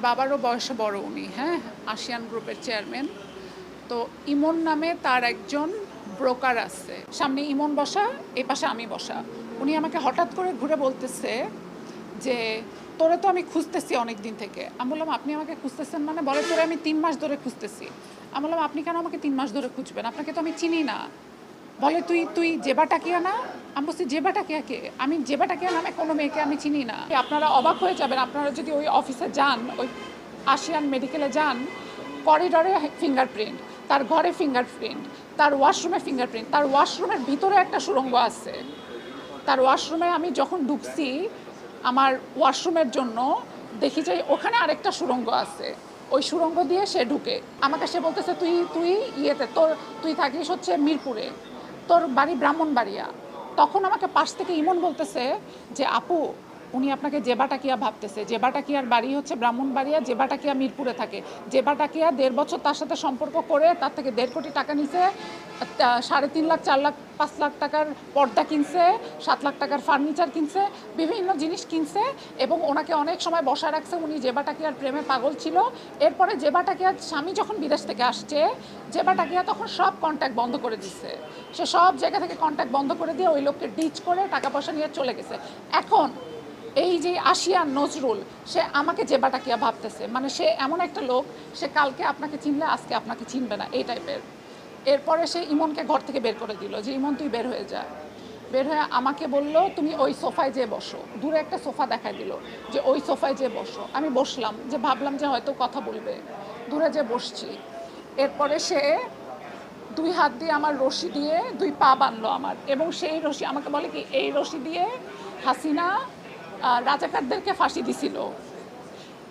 বাবারও বয়সে বড় উনি, হ্যাঁ, আসিয়ান গ্রুপের চেয়ারম্যান। তো ইমন নামে তার একজন ব্রোকার আছে, সামনে ইমন বসা, এই পাশে আমি বসা। উনি আমাকে হঠাৎ করে ঘুরে বলতেছে যে তোরে তো আমি খুঁজতেছি অনেক দিন থেকে। আমি বললাম আপনি আমাকে খুঁজতেছেন মানে? বলে তোরে আমি 3 মাস ধরে খুঁজতেছি। আমি বললাম আপনি কেন আমাকে 3 মাস ধরে খুঁজবেন? আপনাকে তো আমি চিনি না। বলে তুই তুই জেবা টাকিয়া না? আমি বলছি জেবা টাকিয়া কে? আমি জেবা টাকিয়া নামে কোনো মেয়েকে আমি চিনি না। আপনারা অবাক হয়ে যাবেন, আপনারা যদি ওই অফিসে যান, ওই আসিয়ান মেডিকেলে যান, করিডরে ফিঙ্গারপ্রিন্ট, তার ঘরে ফিঙ্গারপ্রিন্ট, তার ওয়াশরুমে ফিঙ্গারপ্রিন্ট, তার ওয়াশরুমের ভিতরে একটা সুড়ঙ্গ আছে। তার ওয়াশরুমে আমি যখন ঢুকছি আমার ওয়াশরুমের জন্য, দেখি যে ওখানে আরেকটা সুড়ঙ্গ আছে। ওই সুড়ঙ্গ দিয়ে সে ঢুকে আমাকে সে বলতেছে তুই তুই ইয়েতে তুই থাকিস হচ্ছে মিরপুরে, তোর বাড়ি ব্রাহ্মণবাড়িয়া। তখন আমাকে পাশ থেকে ইমন বলতেছে যে আপু উনি আপনাকে জেবাটাকিয়া ভাবতেছে। জেবাটাকিয়ার বাড়ি হচ্ছে ব্রাহ্মণবাড়িয়া, জেবাটাকিয়া মিরপুরে থাকে। জেবাটাকিয়া 1.5 বছর তার সাথে সম্পর্ক করে তার থেকে 1.5 কোটি টাকা নিছে, 3.5 লাখ 4 লাখ 5 লাখ টাকার পর্দা কিনছে, 7 লাখ টাকার ফার্নিচার কিনছে, বিভিন্ন জিনিস কিনছে এবং ওনাকে অনেক সময় বসায় রাখছে। উনি জেবাটাকিয়ার প্রেমে পাগল ছিল। এরপরে জেবাটাকিয়ার স্বামী যখন বিদেশ থেকে আসছে, জেবাটাকিয়া তখন সব কন্ট্যাক্ট বন্ধ করে দিচ্ছে। সে সব জায়গা থেকে কন্ট্যাক্ট বন্ধ করে দিয়ে ওই লোককে ডিচ করে টাকা পয়সা নিয়ে চলে গেছে। এখন এই যে আসিয়ান নজরুল, সে আমাকে জেবাটাকিয়া ভাবতেছে। মানে সে এমন একটা লোক, সে কালকে আপনাকে চিনলে আজকে আপনাকে চিনবে না, এই টাইপের। এরপরে সে ইমনকে ঘর থেকে বের করে দিল যে ইমন তুই বের হয়ে যা। বের হয়ে আমাকে বলল তুমি ওই সোফায় যেয়ে বসো। দূরে একটা সোফা দেখায় দিল যে ওই সোফায় যেয়ে বসো। আমি বসলাম, যে ভাবলাম যে হয়তো কথা বলবে, দূরে যেয়ে বসছি। এরপরে সে 2 হাত দিয়ে আমার রশি দিয়ে 2 পা বাঁধলো আমার, এবং সেই রশি আমাকে বলে কি এই রশি দিয়ে হাসিনা রাজাকারদেরকে ফাঁসি দিছিল।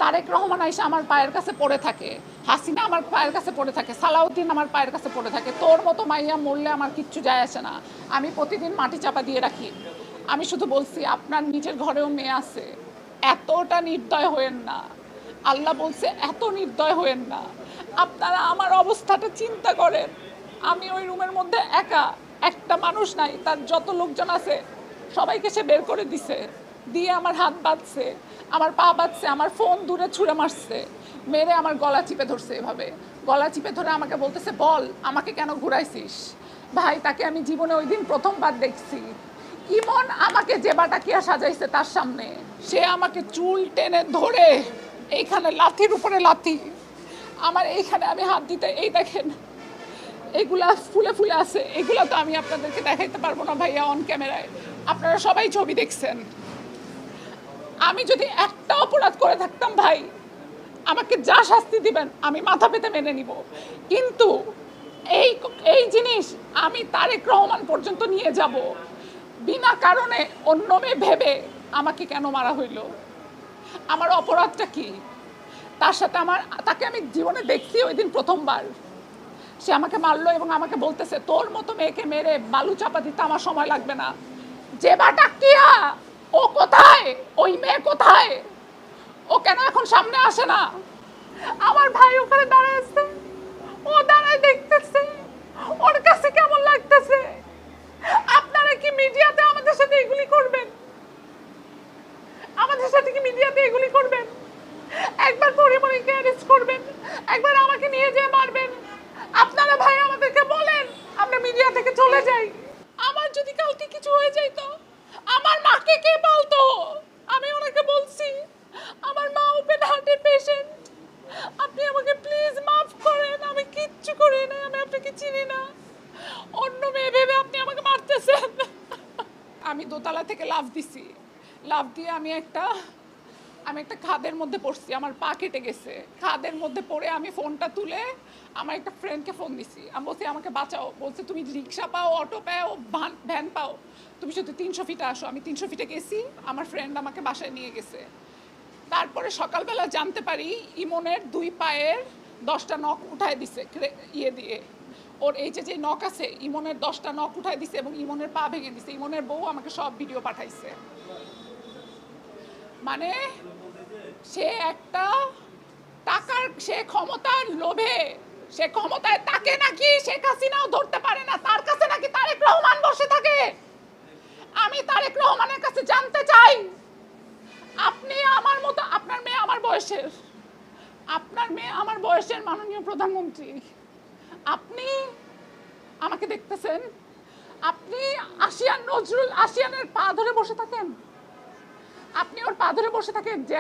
তারেক রহমান আইসা আমার পায়ের কাছে পড়ে থাকে, হাসিনা আমার পায়ের কাছে পড়ে থাকে, সালাউদ্দিন আমার পায়ের কাছে পড়ে থাকে। তোর মতো মাইয়া মরলে আমার কিচ্ছু যায় আসে না, আমি প্রতিদিন মাটি চাপা দিয়ে রাখি। আমি শুধু বলছি আপনার নিজের ঘরেও মেয়ে আছে, এতটা নির্দয় হয়েন না। আল্লাহ বলছে এত নির্দয় হয়েন না। আপনারা আমার অবস্থাটা চিন্তা করেন। আমি ওই রুমের মধ্যে একা, একটা মানুষ নাই, তার যত লোকজন আছে সবাইকে সে বের করে দিছে, দিয়ে আমার হাত বাঁধছে, আমার পা বাঁধছে, আমার ফোন দূরে ছুঁড়ে মারছে, মেরে আমার গলা চিপে ধরছে। এভাবে গলা চিপে ধরে আমাকে বলতেছে বল আমাকে কেন ঘুরাইছিস। ভাই তাকে আমি জীবনে ওই দিন প্রথমবার দেখছি। ইমন আমাকে জেবাটাকিয়া সাজাইছে তার সামনে। সে আমাকে চুল টেনে ধরে এইখানে লাথির উপরে লাথি, আমার এইখানে আমি হাত দিতে, এই দেখেন এগুলা ফুলে ফুলে আছে, এগুলো তো আমি আপনাদেরকে দেখাইতে পারবো না ভাইয়া অন ক্যামেরায়, আপনারা সবাই ছবি দেখছেন। আমি যদি একটা অপরাধ করে থাকতাম ভাই, আমাকে যা শাস্তি দিবেন আমি মাথা পেতে মেনে নিব, কিন্তু এই এই জিনিস আমি তারেক রহমান পর্যন্ত নিয়ে যাব। বিনা কারণে অন্য মেয়ে ভেবে আমাকে কেন মারা হইল? আমার অপরাধটা কি? তার সাথে তাকে আমি জীবনে দেখছি ওই দিন প্রথমবার। সে আমাকে মারলো এবং আমাকে বলতেছে তোর মতো মেয়েকে মেরে বালু চাপা দিতে আমার সময় লাগবে না। জেবাটাকিয়া ও কোথায়? ওই মেয়ে কোথায়? ও কেন এখন সামনে আসে না? আমার ভাই ওখানে দাঁড়ায় আছে, ও দাঁড়ায় দেখতেছে, ওর কাছে কেমন লাগতেছে। আপনারা কি মিডিয়াতে আমাদের সাথে এগুলি করবেন? আমাদের সাথে কি মিডিয়াতে এগুলি করবেন? একবার পরিমণিকে অ্যারেস্ট করবেন, একবার আমাকে নিয়ে যেয়ে মারবেন। আপনারা ভাই আমাদেরকে বলেন আমরা মিডিয়া থেকে চলে যাই। আমার যদি কাউকে কিছু হয়ে যাইতো, আমার মাকে কে পালতো? আমি ওনাকে বলছি আমার মা ওপেন হার্টের পেশেন্ট, আপনি আমাকে প্লিজ মাফ করেন, আমি কিচ্ছু করি না, আমি আপনাকে চিনি না, অন্য মেয়ে ভেবে আপনি আমাকে মারতেছেন। আমি দোতলা থেকে লাফ দিছি, লাফ দিয়ে আমি একটা খাদের মধ্যে পড়ছি, আমার পা কেটে গেছে। খাদের মধ্যে পড়ে আমি ফোনটা তুলে আমার একটা ফ্রেন্ডকে ফোন দিছি, আমি বলছি আমাকে বাঁচাও। বলছে তুমি রিক্সা পাও, অটো পাও, ভ্যান পাও, তুমি শুধু 300 ফিটে আসো। আমি 300 ফিটে গেছি, আমার ফ্রেন্ড আমাকে বাসায় নিয়ে গেছে। তারপরে সকালবেলা জানতে পারি ইমনের 2 পায়ের 10টা নখ উঠায় দিছে ইয়ে দিয়ে। ওর এই যে নখ আছে, ইমনের 10টা নখ উঠায় দিছে এবং ইমনের পা ভেঙে দিছে। ইমনের বউ আমাকে সব ভিডিও পাঠাইছে। মানে সে একটা টাকার, সে ক্ষমতার লোভে, সে ক্ষমতায় তাকে নাকি শেখ হাসিনাও ধরতে পারে না, তার কাছে নাকি তারেক রহমান বসে থাকে। আমি তারেক রহমানের কাছে জানতে চাই, আপনি আমার মতো, আপনার মেয়ে আমার বয়সের, আমার বয়সের মাননীয় প্রধানমন্ত্রী, আপনি আমাকে দেখতেছেন, আপনি আসিয়ানের পা ধরে বসে থাকেন, আপনি ওর পা ধরে বসে থাকেন যে